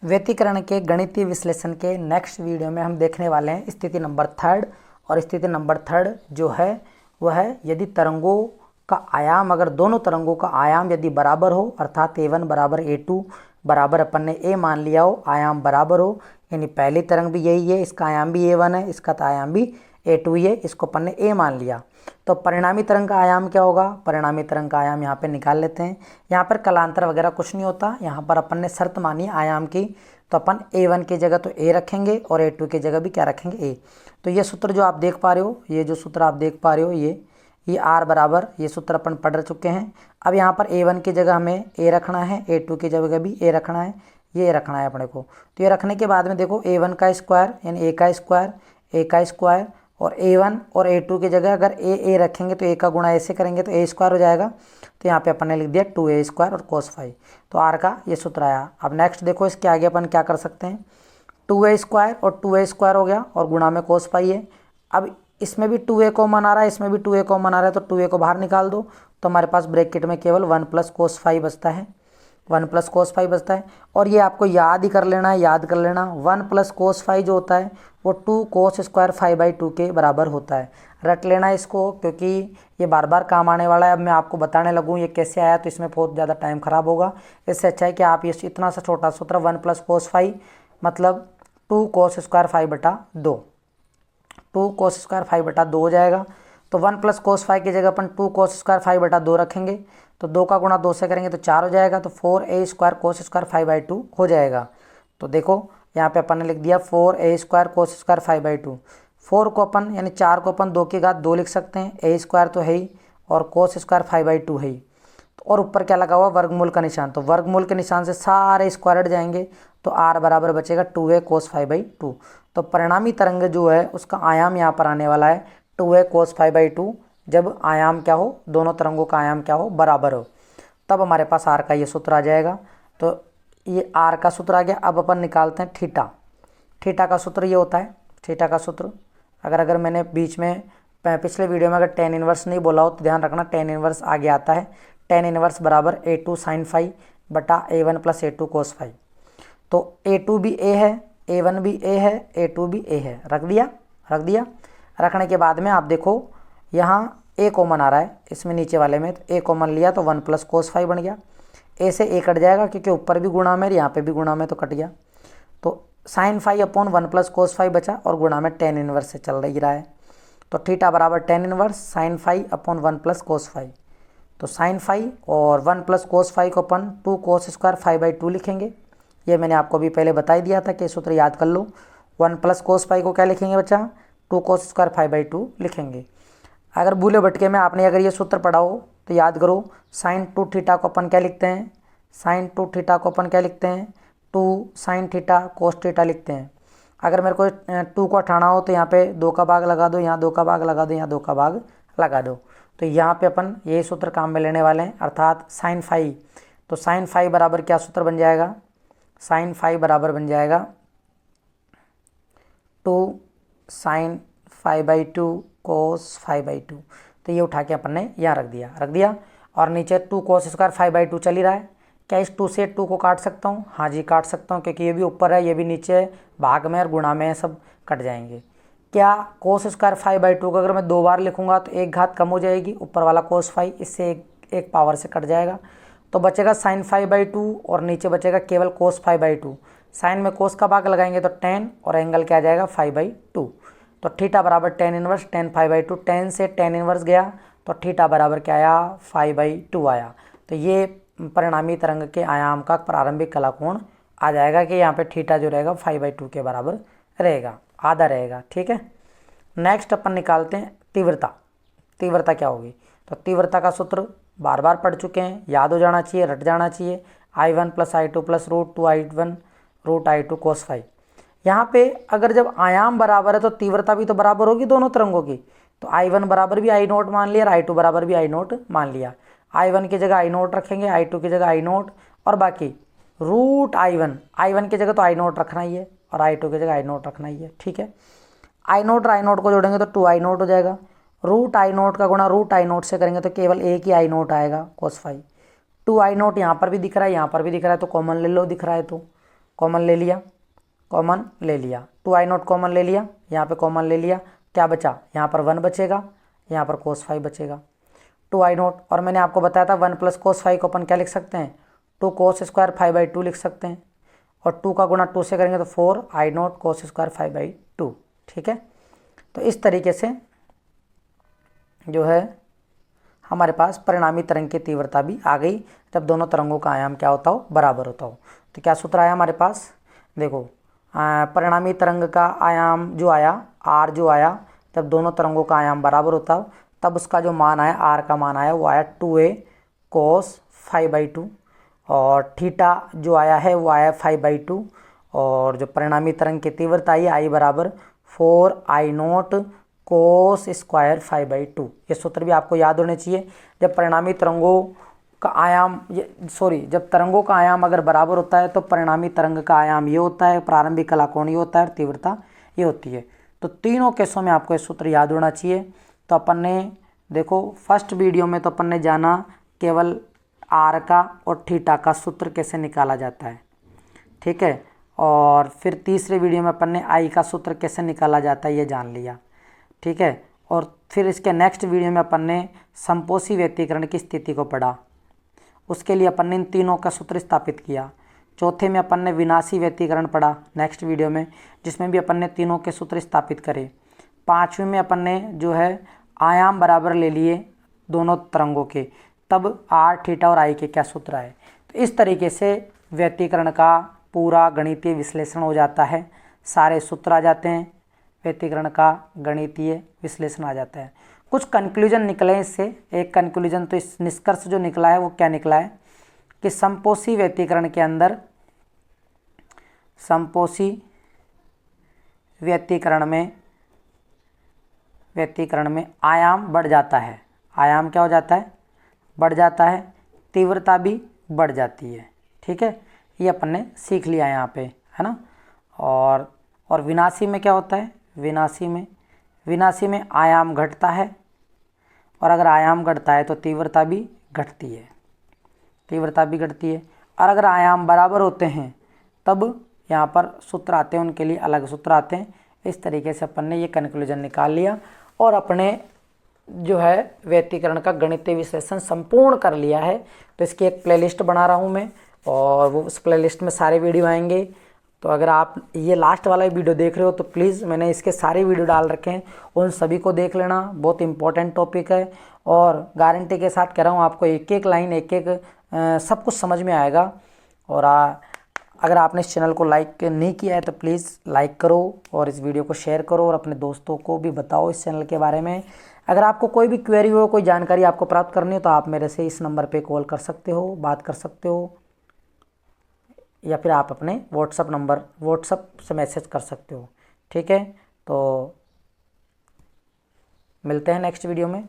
व्यतिकरण के गणितीय विश्लेषण के नेक्स्ट वीडियो में हम देखने वाले हैं स्थिति नंबर थर्ड। और स्थिति नंबर थर्ड जो है वह है यदि तरंगों का आयाम, अगर दोनों तरंगों का आयाम यदि बराबर हो, अर्थात a1 बराबर a2 बराबर अपन ने a मान लिया हो, आयाम बराबर हो, यानी पहली तरंग भी यही है, इसका आयाम भी a1 है, इसका आयाम भी a2 ही है, इसको अपन ने a मान लिया, तो परिणामी तरंग का आयाम क्या होगा? परिणामी तरंग का आयाम यहाँ पे निकाल लेते हैं। यहाँ पर कलांतर वगैरह कुछ नहीं होता, यहाँ पर अपन ने शर्त मानी आयाम की, तो अपन a1 की जगह तो a रखेंगे और a2 की जगह भी क्या रखेंगे? a। तो ये सूत्र जो आप देख पा रहे हो, ये जो सूत्र आप देख पा रहे हो, ये r बराबर, ये सूत्र अपन पढ़ चुके हैं। अब यहाँ पर a1 की जगह हमें a रखना है, a2 की जगह भी a रखना है, ये रखना है अपने को। तो ये रखने के बाद में देखो a1 का स्क्वायर यानी a का स्क्वायर, a का स्क्वायर, और a1 और a2 की जगह अगर a रखेंगे तो a का गुणा ऐसे करेंगे तो a स्क्वायर हो जाएगा। तो यहाँ पे अपन ने लिख दिया 2a स्क्वायर और cos फाई, तो r का ये सूत्र आया। अब नेक्स्ट देखो इसके आगे अपन क्या कर सकते हैं, 2a स्क्वायर और 2a स्क्वायर हो गया और गुणा में cos फाई है। अब इसमें भी 2a कॉमन आ रहा है, इसमें भी 2a कॉमन आ रहा है, तो 2a को बाहर निकाल दो, तो हमारे पास ब्रैकेट में केवल 1 प्लस cos फाई बचता है, 1 प्लस cos फाई बचता है। और ये आपको याद ही कर लेना है, याद कर लेना, 1 प्लस cos फाई जो होता है वो 2 cos स्क्वायर फाई बाई 2 के बराबर होता है। रट लेना इसको, क्योंकि ये बार बार काम आने वाला है। अब मैं आपको बताने लगूँ ये कैसे आया तो इसमें बहुत ज़्यादा टाइम ख़राब होगा। इससे अच्छा है कि आप ये इतना सा छोटा सूत्र 1 प्लस cos फाई मतलब 2 cos स्क्वायर फाई बटा 2, 2 cos स्क्वायर फाई बटा 2 हो जाएगा। तो 1 प्लस cos फाई की जगह अपन 2 cos स्क्वायर फाई बटा 2 रखेंगे, तो 2 का गुणा 2 से करेंगे तो 4 हो जाएगा, तो 4a square cos square phi by 2 हो जाएगा। तो देखो यहाँ पे अपन ने लिख दिया 4a square cos square phi by 2। 4 को अपन यानी 4 को अपन 2 की घात 2 लिख सकते हैं, a स्क्वायर तो है ही और cos स्क्वायर फाई बाई 2 है ही, और ऊपर क्या लगा हुआ? वर्गमूल का निशान, तो वर्गमूल के निशान से सारे स्क्वायर हट जाएंगे, तो r बराबर बचेगा 2a cos फाई बाई 2। तो परिणामी तरंग जो है उसका आयाम यहाँ पर आने वाला है 2a cos फाई बाई 2, जब आयाम क्या हो, दोनों तरंगों का आयाम क्या हो? बराबर हो, तब हमारे पास r का ये सूत्र आ जाएगा। तो ये r का सूत्र आ गया। अब अपन निकालते हैं थीटा। थीटा का सूत्र ये होता है, थीटा का सूत्र अगर मैंने बीच में पिछले वीडियो में अगर tan इनवर्स नहीं बोला हो तो ध्यान रखना, tan इनवर्स आगे आता है। tan इनवर्स बराबर a2 साइन फाई बटा a1 प्लस a2 कोस फाई। तो a2 भी a है, a1 भी a है, a2 भी a है, रख दिया। रखने के बाद में आप देखो यहाँ a कॉमन आ रहा है इसमें नीचे वाले में, तो a कॉमन लिया तो 1 प्लस कोस फाई बन गया। a से a कट जाएगा क्योंकि ऊपर भी गुणा में और यहाँ पे भी गुणा में, तो कट गया। तो sine phi upon 1 plus cos phi बचा और गुणा में tan इनवर्स से चल रहा है। तो थीटा बराबर tan inverse sine phi upon 1 plus cos phi. तो साइन फाई और 1 प्लस कोस फाई को अपन 2 कोस स्क्वायर फाई बाई 2 लिखेंगे। ये मैंने आपको अभी पहले बता ही दिया था कि सूत्र याद कर लो। 1 प्लस कोस फाई को क्या लिखेंगे बच्चा? 2 कोस स्क्वायर फाई बाई 2 लिखेंगे। अगर भूले भटके में आपने अगर ये सूत्र पढ़ा हो तो याद करो, साइन 2 थीटा को अपन क्या लिखते हैं? साइन 2 थीटा को अपन क्या लिखते हैं? 2 साइन थीटा कोस थीटा लिखते हैं। अगर मेरे को 2 को हटाना हो तो यहाँ पे 2 का भाग लगा दो, यहाँ 2 का भाग लगा दो, यहाँ 2 का भाग लगा दो, तो यहाँ पे अपन यही सूत्र काम में लेने वाले हैं, अर्थात साइन फाई। तो साइन फाई बराबर क्या सूत्र बन जाएगा? साइन फाई बराबर बन जाएगा 2 sine phi by 2 cos phi by 2। तो ये उठा के अपन ने यहाँ रख दिया। और नीचे 2 कोस स्क्वायर फाई बाई 2 चल ही रहा है। क्या इस 2 से 2 को काट सकता हूँ? हाँ जी काट सकता हूँ, क्योंकि ये भी ऊपर है ये भी नीचे है, भाग में और गुणा में है, सब कट जाएंगे। क्या कोस स्क्वायर फाई बाई 2 को अगर मैं 2 बार लिखूंगा तो एक घात कम हो जाएगी, ऊपर वाला कोस फाई इससे एक पावर से कट जाएगा, तो बचेगा साइन फाई बाई 2 और नीचे बचेगा केवल कोस फाई बाई 2। साइन में कोस का भाग लगाएंगे तो tan और एंगल क्या आ जाएगा? Phi by 2। तो थीटा बराबर tan inverse tan phi by 2, tan से tan इनवर्स गया तो थीटा बराबर क्या आया? फाई बाई 2 आया। तो ये परिणामी तरंग के आयाम का प्रारंभिक कला कोण आ जाएगा कि यहाँ पे थीटा जो रहेगा फाई बाई 2 के बराबर रहेगा, आधा रहेगा, ठीक है। नेक्स्ट अपन निकालते हैं तीव्रता। तीव्रता क्या होगी? तो तीव्रता का सूत्र बार बार पढ़ चुके हैं, याद हो जाना चाहिए, रट जाना चाहिए, I1 plus I2 plus root 2 I1 root I2 cos phi. यहाँ पे अगर जब आयाम बराबर है तो तीव्रता भी तो बराबर होगी दोनों तरंगों की। तो I1 बराबर भी I नोट मान लिया और I2 बराबर भी I नोट मान लिया। I1 की जगह I नोट रखेंगे, I2 की जगह I नोट, और बाकी रूट I1 की जगह तो I नोट रखना ही है और I2 की जगह I नोट रखना ही है, ठीक है। I नोट और I नोट को जोड़ेंगे तो 2 I नोट हो जाएगा। रूट I नोट का गुणा रूट I नोट से करेंगे तो केवल एक ही I नोट आएगा कोस फाई। 2 I नोट यहाँ पर भी दिख रहा है, यहाँ पर भी दिख रहा है, तो कॉमन ले लो, दिख रहा है तो कॉमन ले लिया, कॉमन ले लिया, 2i0 कॉमन ले लिया, यहाँ पे कॉमन ले लिया, क्या बचा, यहाँ पर 1 बचेगा, यहाँ पर cos फाई बचेगा, 2i0। और मैंने आपको बताया था 1 + cos फाई को अपन क्या लिख सकते हैं, 2 cos स्क्वायर फाई बाई 2 लिख सकते हैं, और 2 का गुणा 2 से करेंगे तो 4i0 cos square phi by 2। ठीक है, तो इस तरीके से जो है हमारे पास परिणामी तरंग की तीव्रता भी आ गई जब दोनों तरंगों का आयाम क्या होता हो, बराबर होता हो। तो क्या सूत्र आया हमारे पास, देखो परिणामी तरंग का आयाम जो आया, r जो आया, जब दोनों तरंगों का आयाम बराबर होता हो तब उसका जो मान आया, r का मान आया वो आया 2a cos फाई बाई 2, और थीटा जो आया है वो आया फाई बाई 2, और जो परिणामी तरंग की तीव्रता आई आई बराबर 4i0 cos square phi by 2। ये सूत्र भी आपको याद होने चाहिए। जब परिणामी तरंगों का आयाम जब तरंगों का आयाम अगर बराबर होता है तो परिणामी तरंग का आयाम ये होता है, प्रारंभिक कलाकोण ये होता है और तीव्रता ये होती है। तो तीनों केसों में आपको ये सूत्र याद होना चाहिए। तो अपन ने देखो फर्स्ट वीडियो में तो अपन ने जाना केवल आर का और थीटा का सूत्र कैसे निकाला जाता है, ठीक है, और फिर तीसरे वीडियो में अपन ने आई का सूत्र कैसे निकाला जाता है ये जान लिया, ठीक है। और फिर इसके नेक्स्ट वीडियो में अपन ने संपोषी व्यतिकरण की स्थिति को पढ़ा, उसके लिए अपन ने इन तीनों का सूत्र स्थापित किया। चौथे में अपन ने विनाशी व्यतिकरण पढ़ा नेक्स्ट वीडियो में, जिसमें भी अपन ने तीनों के सूत्र स्थापित करे। पाँचवें में अपन ने जो है आयाम बराबर ले लिए दोनों तरंगों के, तब आर थीटा और आई के क्या सूत्र आए। तो इस तरीके से व्यतिकरण का पूरा गणितीय विश्लेषण हो जाता है, सारे सूत्र आ जाते हैं, व्यतिकरण का गणितीय विश्लेषण आ जाता है। कुछ कंक्लूजन निकले इससे। एक कंक्लूजन तो इस निष्कर्ष जो निकला है वो क्या निकला है कि संपोषी व्यतिकरण के अंदर, संपोषी व्यतिकरण में आयाम बढ़ जाता है। आयाम क्या हो जाता है, बढ़ जाता है, तीव्रता भी बढ़ जाती है, ठीक है। ये अपन ने सीख लिया यहाँ पे, है ना। और विनाशी में क्या होता है, विनाशी में आयाम घटता है, और अगर आयाम घटता है तो तीव्रता भी घटती है, और अगर आयाम बराबर होते हैं तब यहाँ पर सूत्र आते हैं, उनके लिए अलग सूत्र आते हैं। इस तरीके से अपन ने ये कंक्लूजन निकाल लिया और अपने जो है व्यतिकरण का गणितीय विश्लेषण संपूर्ण कर लिया है। तो इसकी एक प्लेलिस्ट बना रहा हूँ मैं, और वो उस प्लेलिस्ट में सारे वीडियो आएंगे। तो अगर आप ये लास्ट वाला वीडियो देख रहे हो तो प्लीज़, मैंने इसके सारे वीडियो डाल रखे हैं, उन सभी को देख लेना। बहुत इंपॉर्टेंट टॉपिक है, और गारंटी के साथ कह रहा हूँ आपको एक एक लाइन, एक एक सब कुछ समझ में आएगा। और अगर आपने इस चैनल को लाइक नहीं किया है तो प्लीज़ लाइक करो, और इस वीडियो को शेयर करो, और अपने दोस्तों को भी बताओ इस चैनल के बारे में। अगर आपको कोई भी क्वेरी हो, कोई जानकारी आपको प्राप्त करनी हो तो आप मेरे से इस नंबर पे कॉल कर सकते हो, बात कर सकते हो, या फिर आप अपने व्हाट्सअप से मैसेज कर सकते हो, ठीक है। तो मिलते हैं नेक्स्ट वीडियो में,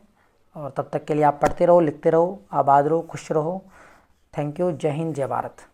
और तब तक के लिए आप पढ़ते रहो, लिखते रहो, आबाद रहो, खुश रहो। Thank you. जय हिंद, जय भारत।